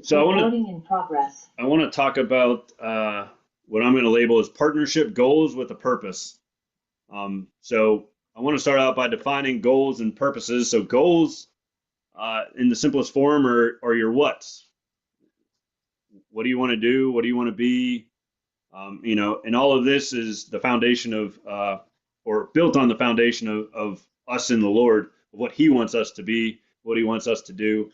So Recording in progress. I want to talk about what I'm going to label as partnership goals with a purpose. So I want to start out by defining goals and purposes. So goals, in the simplest form, are your whats. What do you want to do? What do you want to be? And all of this is the foundation of, or built on the foundation of us in the Lord, of what He wants us to be, what He wants us to do.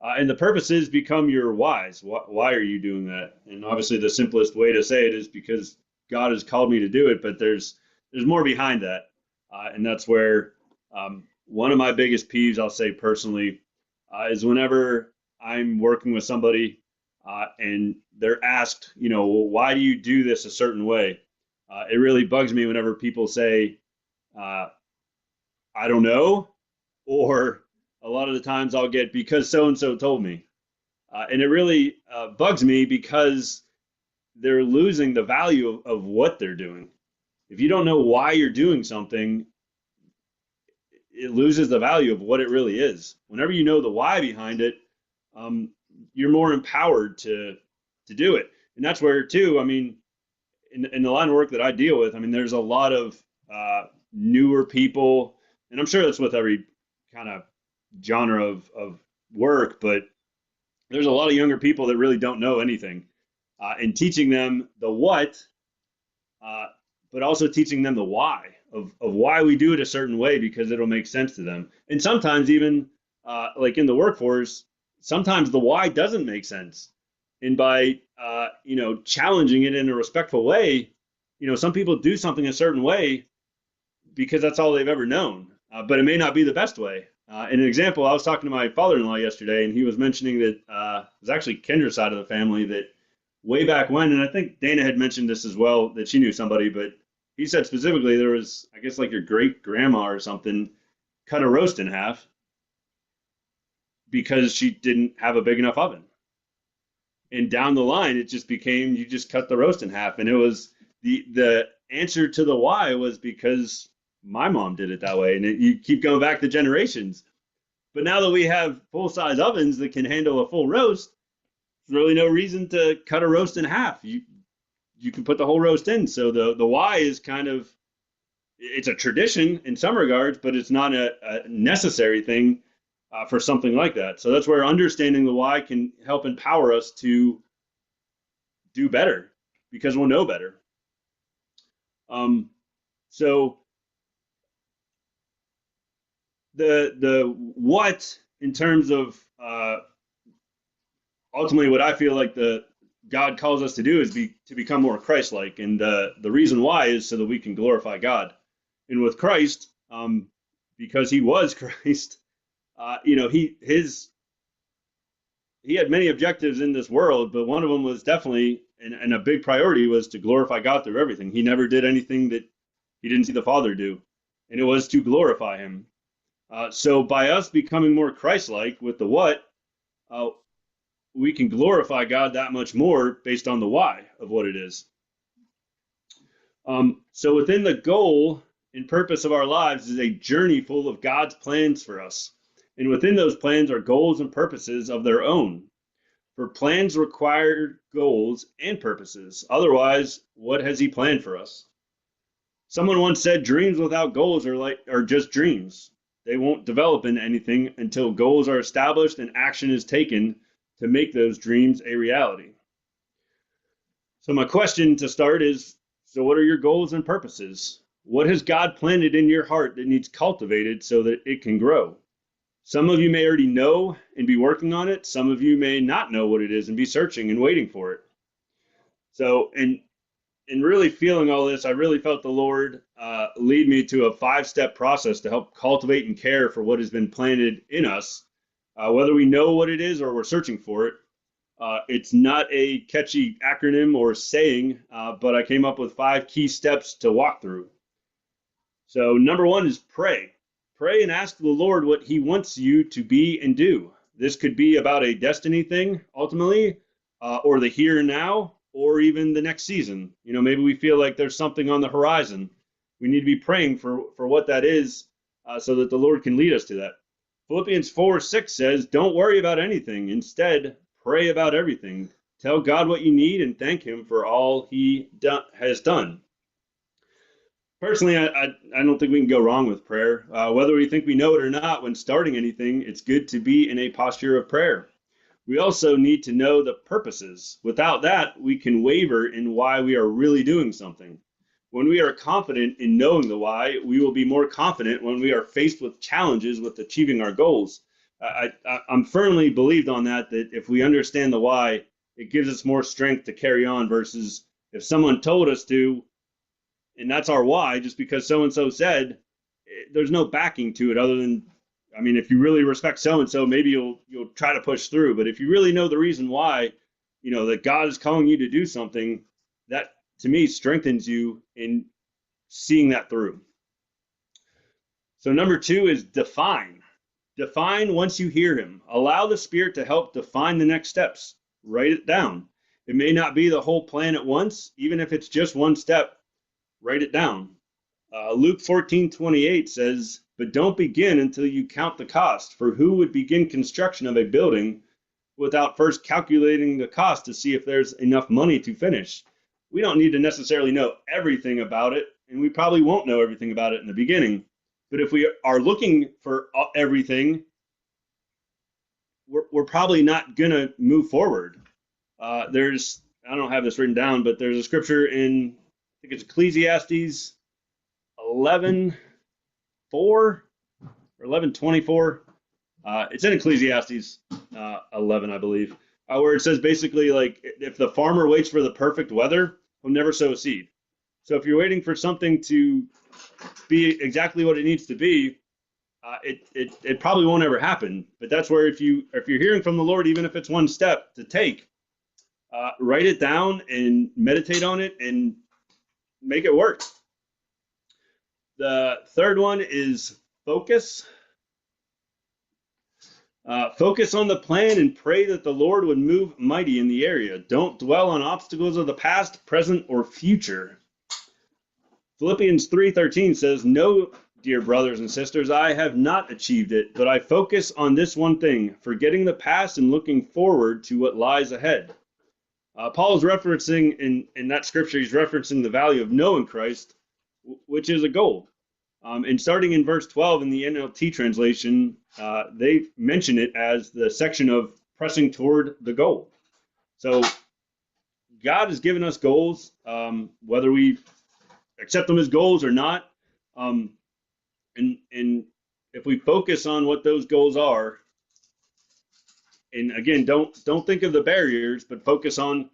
And the purposes become your whys. Why are you doing that? And obviously, the simplest way to say it is because God has called me to do it. But there's more behind that, and that's where one of my biggest peeves, I'll say personally, is whenever I'm working with somebody and they're asked, well, why do you do this a certain way? It really bugs me whenever people say, uh, I don't know, or a lot of the times I'll get because so and so told me. And it really bugs me because they're losing the value of what they're doing. If you don't know why you're doing something, it loses the value of what it really is. Whenever you know the why behind it, um, you're more empowered to do it. And that's where, too, I mean, in the line of work that I deal with, I mean, there's a lot of newer people, and I'm sure that's with every kind of genre of work, but there's a lot of younger people that really don't know anything. And teaching them the what, uh, but also teaching them the why of why we do it a certain way because it'll make sense to them. And sometimes even like in the workforce, sometimes the why doesn't make sense. And by challenging it in a respectful way, some people do something a certain way because that's all they've ever known. But it may not be the best way. An example, I was talking to my father-in-law yesterday, and he was mentioning that it was actually Kendra's side of the family that way back when, and I think Dana had mentioned this as well, that she knew somebody, but he said specifically there was, I guess, like your great grandma or something cut a roast in half because she didn't have a big enough oven. And down the line, it just became you just cut the roast in half, and it was the answer to the why was because my mom did it that way, and you keep going back to generations. But now that we have full size ovens that can handle a full roast, there's really no reason to cut a roast in half. You can put the whole roast in. So the why is kind of it's a tradition in some regards, but it's not a necessary thing for something like that. So that's where understanding the why can help empower us to do better because we'll know better. So the what in terms of ultimately what I feel like the God calls us to do is to become more Christ-like, and the reason why is so that we can glorify God. And with Christ, because He was Christ, he had many objectives in this world, but one of them was definitely and a big priority was to glorify God through everything. He never did anything that He didn't see the Father do, and it was to glorify Him. So by us becoming more Christ-like with the what, we can glorify God that much more based on the why of what it is. So within the goal and purpose of our lives is a journey full of God's plans for us. And within those plans are goals and purposes of their own. For plans require goals and purposes. Otherwise, what has He planned for us? Someone once said dreams without goals are just dreams. They won't develop into anything until goals are established and action is taken to make those dreams a reality. So my question to start is, so what are your goals and purposes? What has God planted in your heart that needs cultivated so that it can grow? Some of you may already know and be working on it. Some of you may not know what it is and be searching and waiting for it. So, in really feeling all this, I really felt the Lord lead me to a 5-step process to help cultivate and care for what has been planted in us, whether we know what it is or we're searching for it. It's not a catchy acronym or saying, but I came up with 5 key steps to walk through. So number 1 is pray. Pray and ask the Lord what He wants you to be and do. This could be about a destiny thing, ultimately, or the here and now, or even the next season. Maybe we feel like there's something on the horizon. We need to be praying for what that is so that the Lord can lead us to that. Philippians 4:6 says, don't worry about anything. Instead, pray about everything. Tell God what you need and thank him for all he has done. Personally, I don't think we can go wrong with prayer. Whether we think we know it or not, when starting anything, it's good to be in a posture of prayer. We also need to know the purposes. Without that, we can waver in why we are really doing something. When we are confident in knowing the why, we will be more confident when we are faced with challenges with achieving our goals. I'm firmly believed on that if we understand the why, it gives us more strength to carry on versus if someone told us to, and that's our why, just because so-and-so said, there's no backing to it other than, I mean, if you really respect so-and-so, maybe you'll try to push through. But if you really know the reason why, that God is calling you to do something, that to me strengthens you in seeing that through. So number 2 is define. Define once you hear him. Allow the Spirit to help define the next steps. Write it down. It may not be the whole plan at once, even if it's just one step. Write it down. Luke 14:28 says, "But don't begin until you count the cost, for who would begin construction of a building without first calculating the cost to see if there's enough money to finish?" We don't need to necessarily know everything about it, and we probably won't know everything about it in the beginning. But if we are looking for everything, we're probably not going to move forward. I don't have this written down, but there's a scripture in, I think it's Ecclesiastes 11:4 or 11:24. It's in Ecclesiastes 11, I believe, where it says basically, like, if the farmer waits for the perfect weather, he'll never sow a seed. So if you're waiting for something to be exactly what it needs to be, it probably won't ever happen. But that's where if you're hearing from the Lord, even if it's one step to take, write it down and meditate on it and make it work. The third one is focus. Focus on the plan and pray that the Lord would move mighty in the area. Don't dwell on obstacles of the past, present, or future. Philippians 3:13 says, "No, dear brothers and sisters, I have not achieved it, but I focus on this one thing, forgetting the past and looking forward to what lies ahead." Paul is referencing in that scripture, he's referencing the value of knowing Christ, which is a goal. And starting in verse 12 in the NLT translation, they mention it as the section of pressing toward the goal. So God has given us goals, whether we accept them as goals or not. And if we focus on what those goals are, and again, don't think of the barriers, but focus on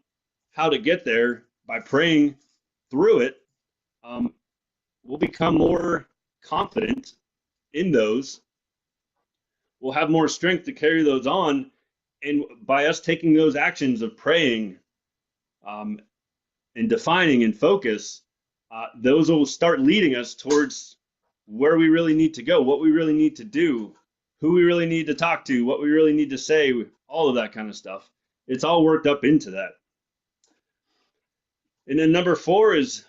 how to get there by praying through it, we'll become more confident in those. We'll have more strength to carry those on. And by us taking those actions of praying and defining and focus, those will start leading us towards where we really need to go, what we really need to do, who we really need to talk to, what we really need to say, all of that kind of stuff. It's all worked up into that. And then number 4 is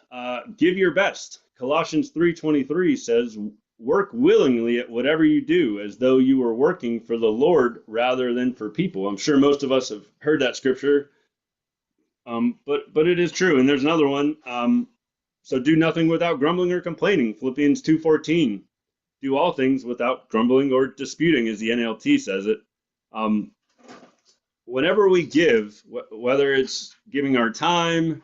give your best. Colossians 3:23 says, "Work willingly at whatever you do, as though you were working for the Lord rather than for people." I'm sure most of us have heard that scripture, but it is true. And there's another one. So do nothing without grumbling or complaining. Philippians 2:14. Do all things without grumbling or disputing, as the NLT says it. Whenever we give, whether it's giving our time,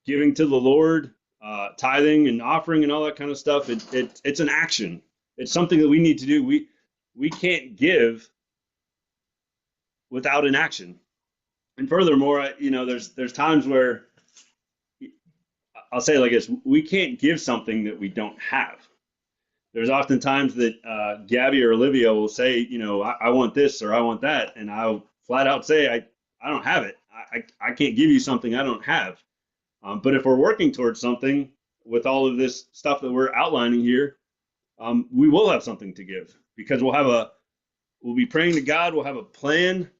giving to the Lord, tithing and offering and all that kind of stuff, it's an action. It's something that we need to do. We can't give without an action. And furthermore, there's times where I'll say it like this: we can't give something that we don't have. There's often times that Gabby or Olivia will say, I want this or I want that, and I'll flat out say, I don't have it. I can't give you something I don't have. But if we're working towards something with all of this stuff that we're outlining here, we will have something to give, because we'll be praying to God. We'll have a plan.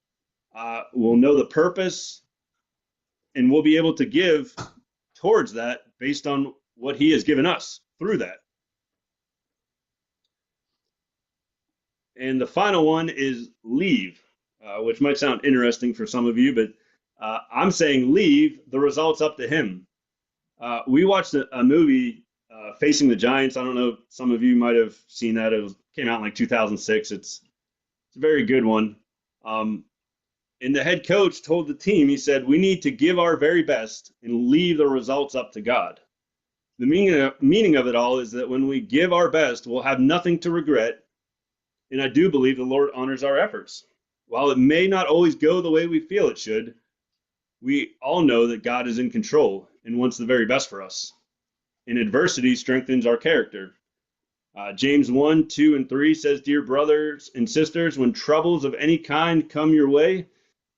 We'll know the purpose, and we'll be able to give towards that based on what he has given us through that. And the final one is leave. which might sound interesting for some of you, but I'm saying leave the results up to him. We watched a movie, Facing the Giants. I don't know, some of you might have seen that. Came out in like 2006. It's a very good one. And the head coach told the team, he said, we need to give our very best and leave the results up to God. The meaning of it all is that when we give our best, we'll have nothing to regret. And I do believe the Lord honors our efforts. While it may not always go the way we feel it should, we all know that God is in control and wants the very best for us. And adversity strengthens our character. James 1, 2, and 3 says, dear brothers and sisters, when troubles of any kind come your way,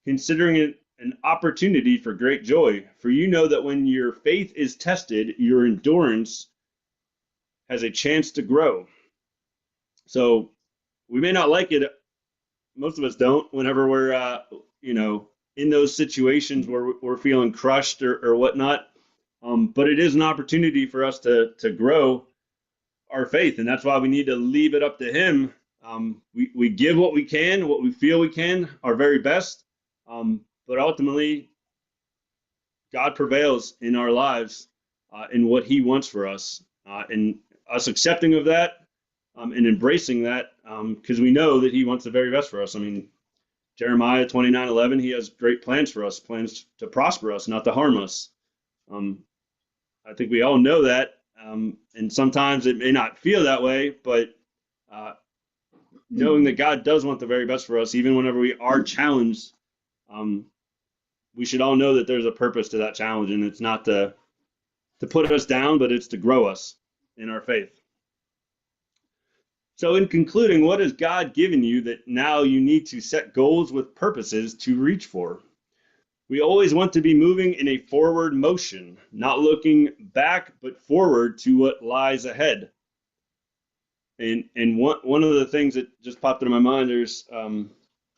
considering it an opportunity for great joy, for you know that when your faith is tested, your endurance has a chance to grow. So we may not like it. Most of us don't whenever we're, in those situations where we're feeling crushed or whatnot. But it is an opportunity for us to grow our faith. And that's why we need to leave it up to him. We give what we can, what we feel we can, our very best. But ultimately, God prevails in our lives in what he wants for us. And us accepting of that and embracing that because we know that he wants the very best for us. I mean, Jeremiah 29:11, he has great plans for us, plans to prosper us, not to harm us. I think we all know that. And sometimes it may not feel that way, but knowing that God does want the very best for us, even whenever we are challenged, we should all know that there's a purpose to that challenge, and it's not to put us down, but it's to grow us in our faith. So in concluding, what has God given you that now you need to set goals with purposes to reach for? We always want to be moving in a forward motion, not looking back, but forward to what lies ahead. And one of the things that just popped into my mind, there's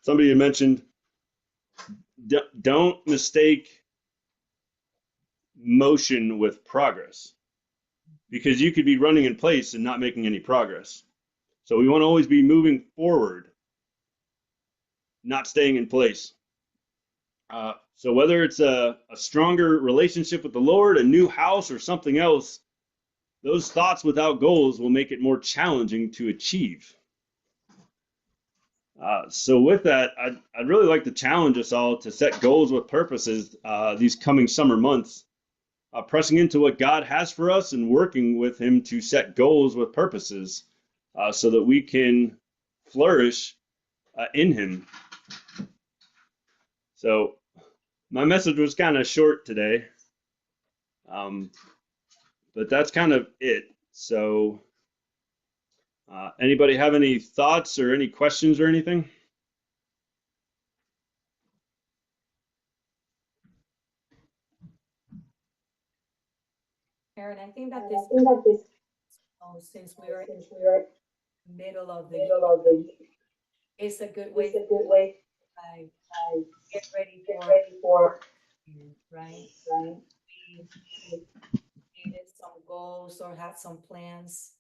somebody had mentioned, don't mistake motion with progress, because you could be running in place and not making any progress. So we want to always be moving forward, not staying in place. So whether it's a stronger relationship with the Lord, a new house, or something else, those thoughts without goals will make it more challenging to achieve. So with that, I'd really like to challenge us all to set goals with purposes these coming summer months, pressing into what God has for us and working with him to set goals with purposes so that we can flourish in him. So my message was kind of short today, but that's kind of it. So anybody have any thoughts or any questions or anything? Aaron, I think that since we are in the middle of the year, it's a good way to like, get ready for year, right? We created some goals or had some plans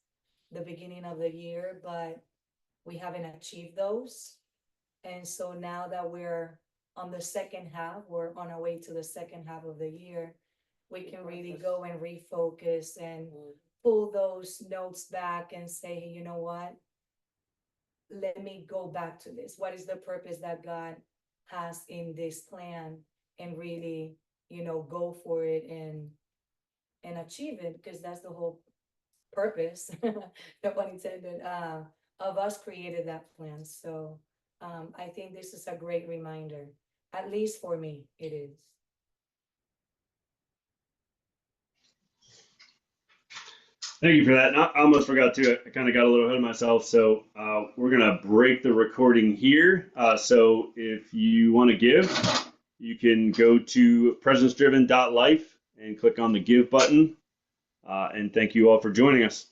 the beginning of the year, but we haven't achieved those. And so now that we're on the second half, we're on our way to the second half of the year, we can really go and refocus and pull those notes back and say, hey, you know what? Let me go back to this. What is the purpose that God has in this plan? And really, go for it and achieve it, because that's the whole purpose, no pun intended, of us created that plan. So I think this is a great reminder. At least for me, it is. Thank you for that. And I almost forgot to. I kind of got a little ahead of myself. So we're going to break the recording here. So if you want to give, you can go to presencedriven.life and click on the give button. And thank you all for joining us.